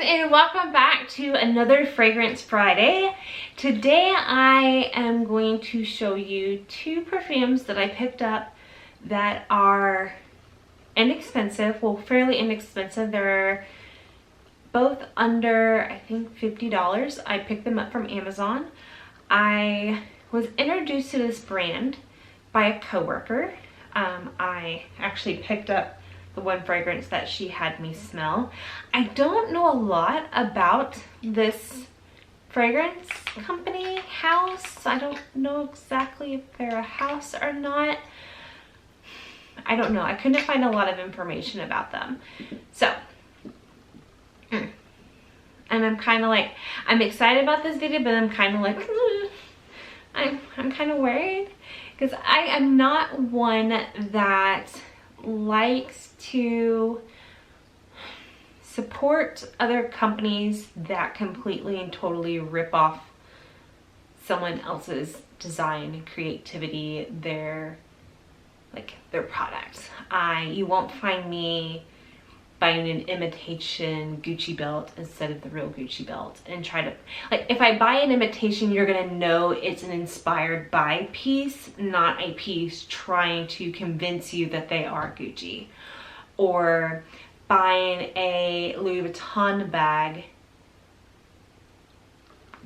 and welcome back to another Fragrance Friday. Today I am going to show you two perfumes that I picked up that are inexpensive, well, fairly inexpensive. They're both under, I think, $50. I picked them up from Amazon. I was introduced to this brand by a coworker. I actually picked up the one fragrance that she had me smell. I don't know a lot about this fragrance company house. I don't know exactly if they're a house or not. I don't know. I couldn't find a lot of information about them. So, and I'm kind of like, I'm excited about this video, but I'm kind of like, I'm kind of worried because I am not one that likes to support other companies that completely and totally rip off someone else's design and creativity, their products. You won't find me buying an imitation Gucci belt instead of the real Gucci belt and try to, like, if I buy an imitation, you're gonna know it's an inspired by piece, not a piece trying to convince you that they are Gucci. Or buying a Louis Vuitton bag,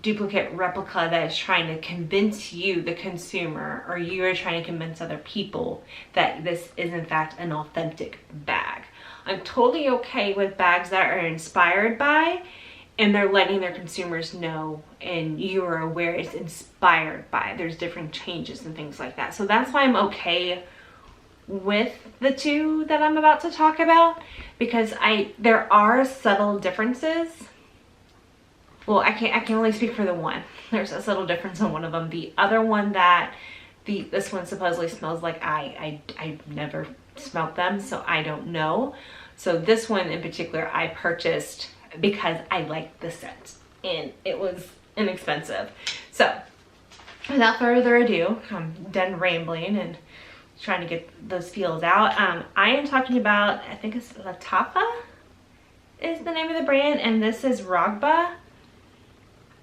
duplicate replica, that is trying to convince you, the consumer, or you are trying to convince other people that this is in fact an authentic bag. I'm totally okay with bags that are inspired by, and they're letting their consumers know and you are aware it's inspired by. There's different changes and things like that. So that's why I'm okay with the two that I'm about to talk about, because there are subtle differences. Well, I can only speak for the one. There's a subtle difference on one of them. The other one this one supposedly smells like I've never smelled them, so I don't know. So this one in particular I purchased because I liked the scent and it was inexpensive. So without further ado, I'm done rambling and trying to get those feels out. I am talking about, I think it's Lattafa is the name of the brand, and this is Raghba.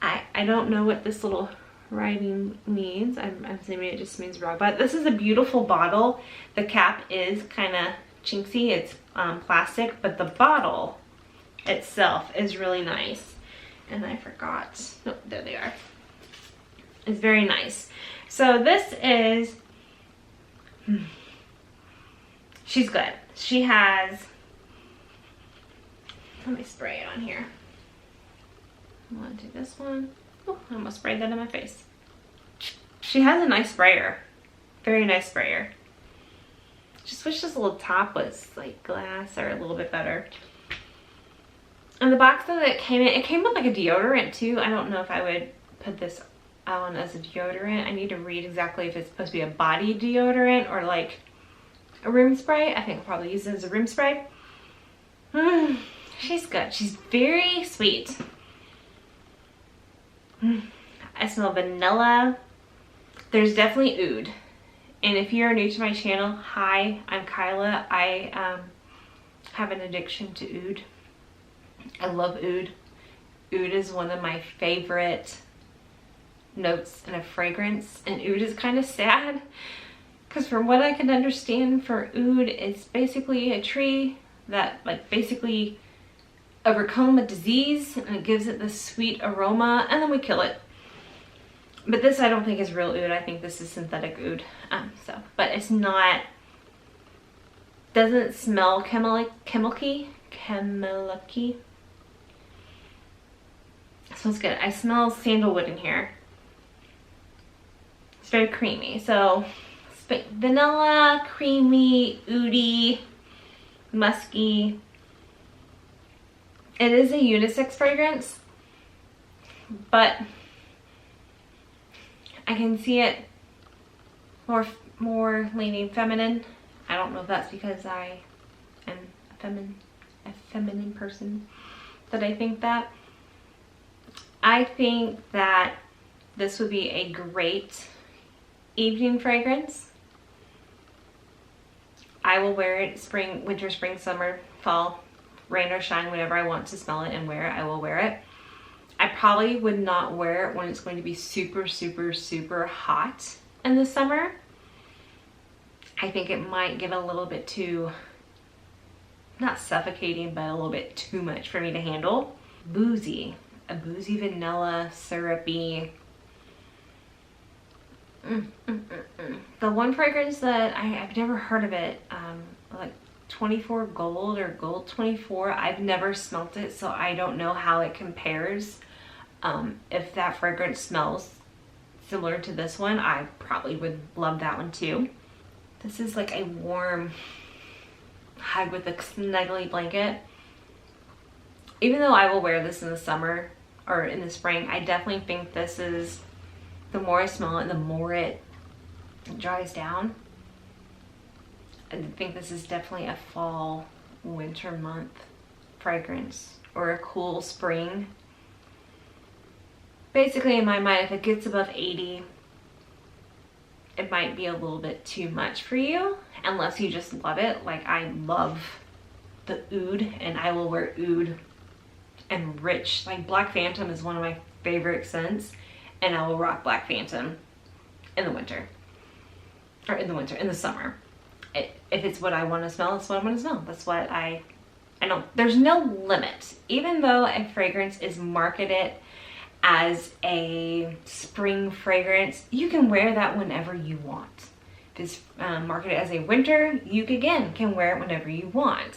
I don't know what this little writing means. I'm assuming it just means Raghba. This is a beautiful bottle. The cap is kind of chinksy. It's plastic, but the bottle itself is really nice. And I forgot. Oh, there they are. It's very nice. So this is, she's good. She has, let me spray it on here. I want to do this one. Oh, I almost sprayed that in my face. She has a nice sprayer. Very nice sprayer. Just wish this little top was like glass or a little bit better. And the box that it came with like a deodorant too. I don't know if I would put this on as a deodorant. I need to read exactly if it's supposed to be a body deodorant or like a room spray. I think I'll probably use it as a room spray. She's good. She's very sweet. I smell vanilla. There's definitely oud. And if you're new to my channel, hi, I'm Kyla. I have an addiction to oud. I love oud. Oud is one of my favorite notes in a fragrance, and oud is kind of sad because from what I can understand, for oud, it's basically a tree that basically overcome a disease and it gives it this sweet aroma, and then we kill it. But this I don't think is real oud. I think this is synthetic oud. But it's not, doesn't smell chemical-y. Smells good. I smell sandalwood in here. It's very creamy. So vanilla, creamy, oudy, musky. It is a unisex fragrance, but I can see it more leaning feminine. I don't know if that's because I am a feminine person that I think that. I think that this would be a great evening fragrance. I will wear it spring, winter, spring, summer, fall, rain or shine, whenever I want to smell it and wear it, I will wear it. I probably would not wear it when it's going to be super, super, super hot in the summer. I think it might get a little bit too, not suffocating, but a little bit too much for me to handle. Boozy, a boozy vanilla syrupy. The one fragrance that I've never heard of it, like 24 Gold or Gold 24, I've never smelt it, so I don't know how it compares. If that fragrance smells similar to this one, I probably would love that one too. This is like a warm hug with a snuggly blanket. Even though I will wear this in the summer or in the spring, I definitely think this is, the more I smell it, the more it dries down. I think this is definitely a fall, winter month fragrance, or a cool spring. Basically, in my mind, if it gets above 80, it might be a little bit too much for you, unless you just love it. Like, I love the oud, and I will wear oud and rich. Like, Black Phantom is one of my favorite scents, and I will rock Black Phantom in the winter. Or in the summer. If it's what I want to smell, it's what I want to smell. That's what I don't, there's no limit. Even though a fragrance is marketed as a spring fragrance, you can wear that whenever you want. If it's marketed as a winter, you again can wear it whenever you want.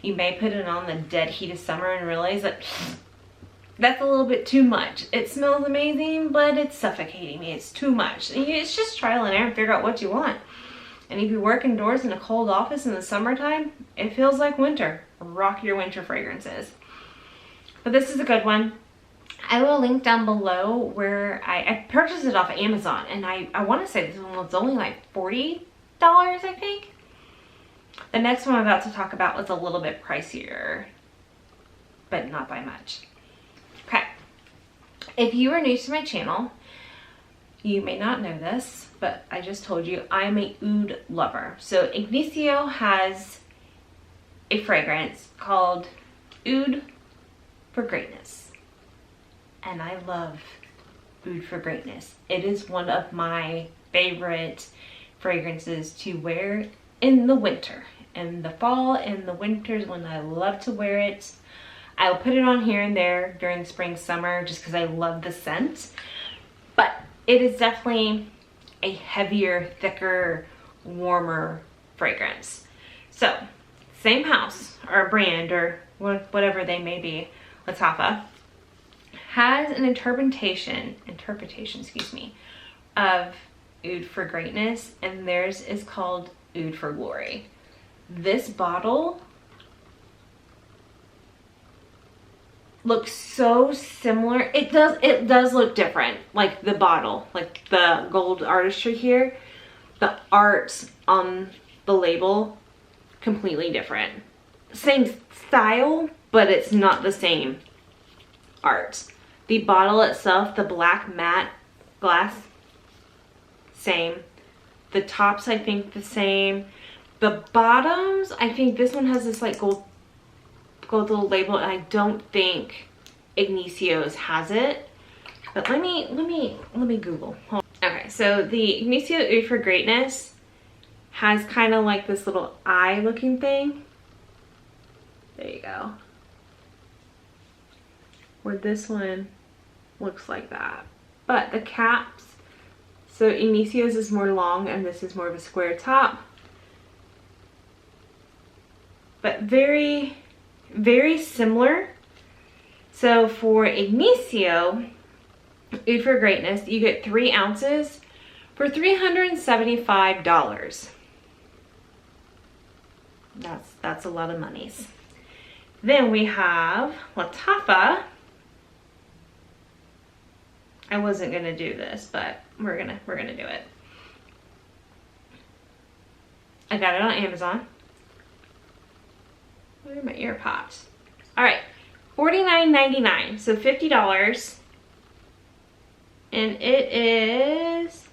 You may put it on the dead heat of summer and realize that that's a little bit too much. It smells amazing, but it's suffocating me. It's too much. And it's just trial and error and figure out what you want. And if you work indoors in a cold office in the summertime, it feels like winter. Rock your winter fragrances. But this is a good one. I will link down below where I purchased it off of Amazon, and I want to say this one was only like $40, I think. The next one I'm about to talk about was a little bit pricier, but not by much. Okay, if you are new to my channel, you may not know this, but I just told you I'm a oud lover. So Ignicio has a fragrance called Oud for Greatness. And I love Oud for Greatness. It is one of my favorite fragrances to wear in the winter. In the fall and the winters when I love to wear it. I'll put it on here and there during spring, summer, just because I love the scent. But it is definitely a heavier, thicker, warmer fragrance. So, same house or brand or whatever they may be, Lattafa, has an interpretation, excuse me, of Oud for Greatness, and theirs is called Oud for Glory. This bottle looks so similar. It does look different, like the bottle, like the gold artistry here. The art on the label, completely different. Same style, but it's not the same art. The bottle itself, the black matte glass, same. The tops, I think, the same. The bottoms, I think this one has this like gold little label, and I don't think Ignicio's has it. But let me Google. Okay, so the Ignicio Oud for Greatness has kind of like this little eye looking thing. There you go. Where this one looks like that. But the caps, so Inicio's is more long and this is more of a square top. But very, very similar. So for Ignicio Oud for Greatness, you get 3 ounces for $375. That's a lot of monies. Then we have Lattafa. I wasn't gonna do this, but we're gonna do it. I got it on Amazon. Where are my ear pops? All right, $49.99, so $50, and it is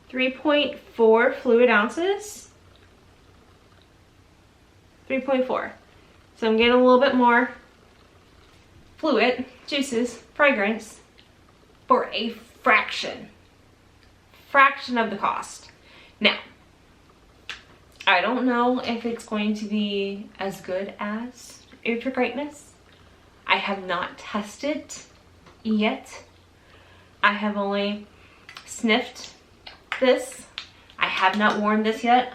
3.4 fluid ounces. 3.4. So I'm getting a little bit more fluid, juices, fragrance for a fraction of the cost. Now, I don't know if it's going to be as good as Oud for Greatness. I have not tested yet. I have only sniffed this. I have not worn this yet.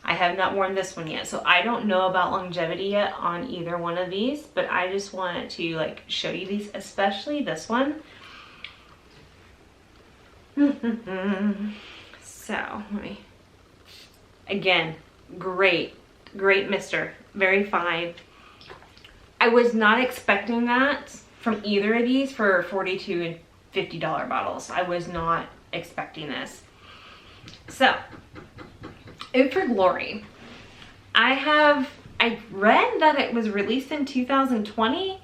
I have not worn this one yet. So I don't know about longevity yet on either one of these, but I just wanted to like show you these, especially this one. So let me, again, great mister, very fine. I was not expecting that from either of these for $42 and $50 bottles. I was not expecting this. So, Oud for Glory. I read that it was released in 2020,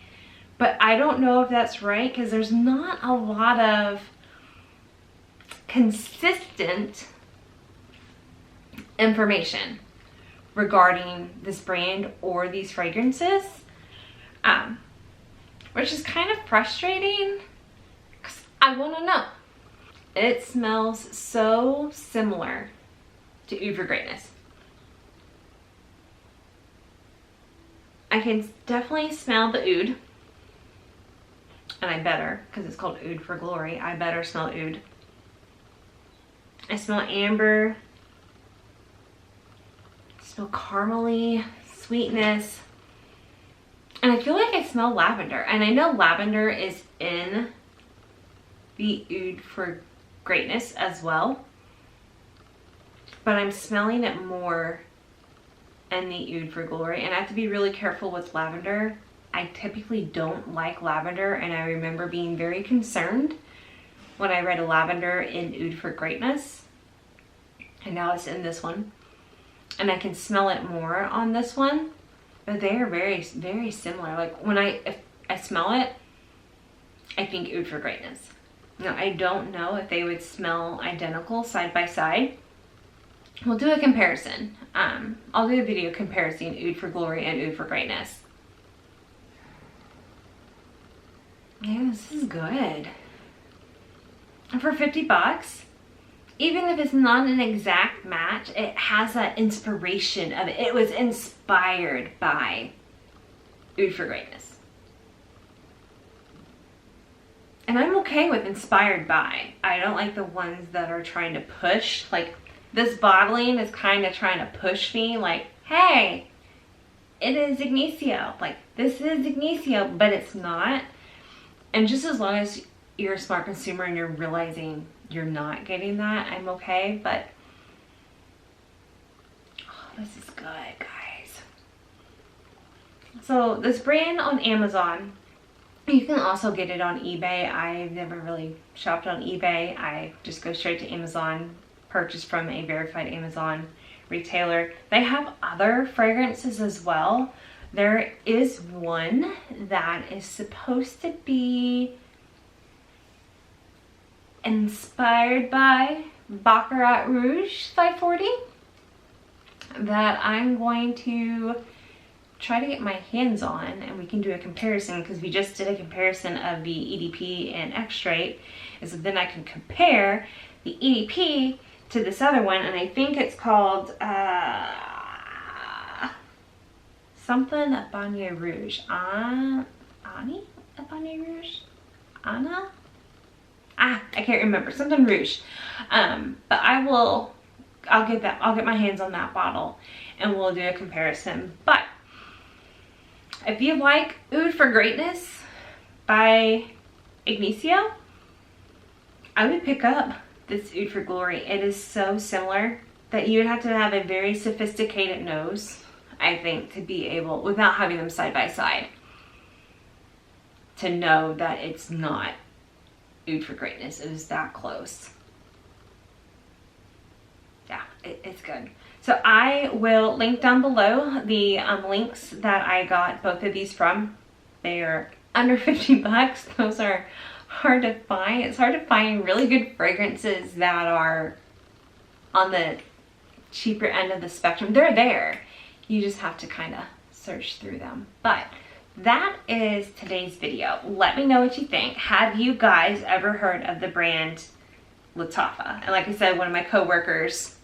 but I don't know if that's right because there's not a lot of consistent information regarding this brand or these fragrances, which is kind of frustrating because I want to know. It smells so similar to Oud for Greatness. I can definitely smell the oud, and I better, because it's called Oud for Glory, I better smell oud. I smell amber, I smell caramely, sweetness, and I feel like I smell lavender. And I know lavender is in the Oud for Greatness as well, but I'm smelling it more in the Oud for Glory. And I have to be really careful with lavender. I typically don't like lavender, and I remember being very concerned when I read a lavender in Oud for Greatness, and now it's in this one, and I can smell it more on this one, but they are very similar. Like when if I smell it, I think Oud for Greatness. Now I don't know if they would smell identical side by side. We'll do a comparison. I'll do a video comparison Oud for Glory and Oud for Greatness. Yeah, this is good. And for 50 bucks, even if it's not an exact match, it has that inspiration of it. It was inspired by Oud for Greatness. And I'm okay with inspired by. I don't like the ones that are trying to push. Like this bottling is kind of trying to push me like, hey, it is Ignicio. Like this is Ignicio, but it's not. And just as long as you're a smart consumer and you're realizing you're not getting that, I'm okay. But oh, this is good, guys. So this brand on Amazon, you can also get it on eBay. I've never really shopped on eBay. I just go straight to Amazon, purchase from a verified Amazon retailer. They have other fragrances as well. There is one that is supposed to be inspired by Baccarat Rouge 540 that I'm going to try to get my hands on, and we can do a comparison because we just did a comparison of the EDP and X-Straight, and so then I can compare the EDP to this other one, and I think it's called something at Bagne Rouge. Ani at Bagne Rouge? Anna? I can't remember. Something Rouge. But I'll get my hands on that bottle and we'll do a comparison. But if you like Oud for Greatness by Ignicio, I would pick up this Oud for Glory. It is so similar that you would have to have a very sophisticated nose, I think, to be able, without having them side by side, to know that it's not Oud for Greatness. It is that close. Yeah, it's good. So I will link down below the links that I got both of these from. They are under 50 bucks. Those are hard to find. It's hard to find really good fragrances that are on the cheaper end of the spectrum. They're there. You just have to kind of search through them. But that is today's video. Let me know what you think. Have you guys ever heard of the brand Lattafa? And like I said, one of my coworkers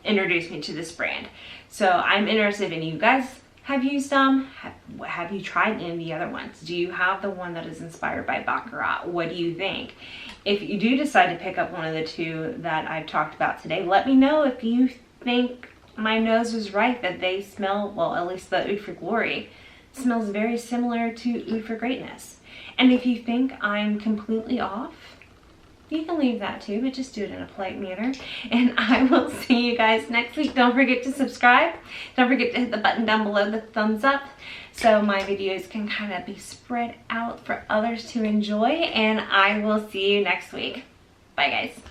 introduced me to this brand. So I'm interested in you guys have used them. Have you tried any of the other ones? Do you have the one that is inspired by Baccarat? What do you think? If you do decide to pick up one of the two that I've talked about today, let me know if you think my nose was right, that they smell, well, at least the Oud for Glory smells very similar to Oud for Greatness. And if you think I'm completely off, you can leave that too, but just do it in a polite manner. And I will see you guys next week. Don't forget to subscribe. Don't forget to hit the button down below, the thumbs up, so my videos can kind of be spread out for others to enjoy. And I will see you next week. Bye, guys.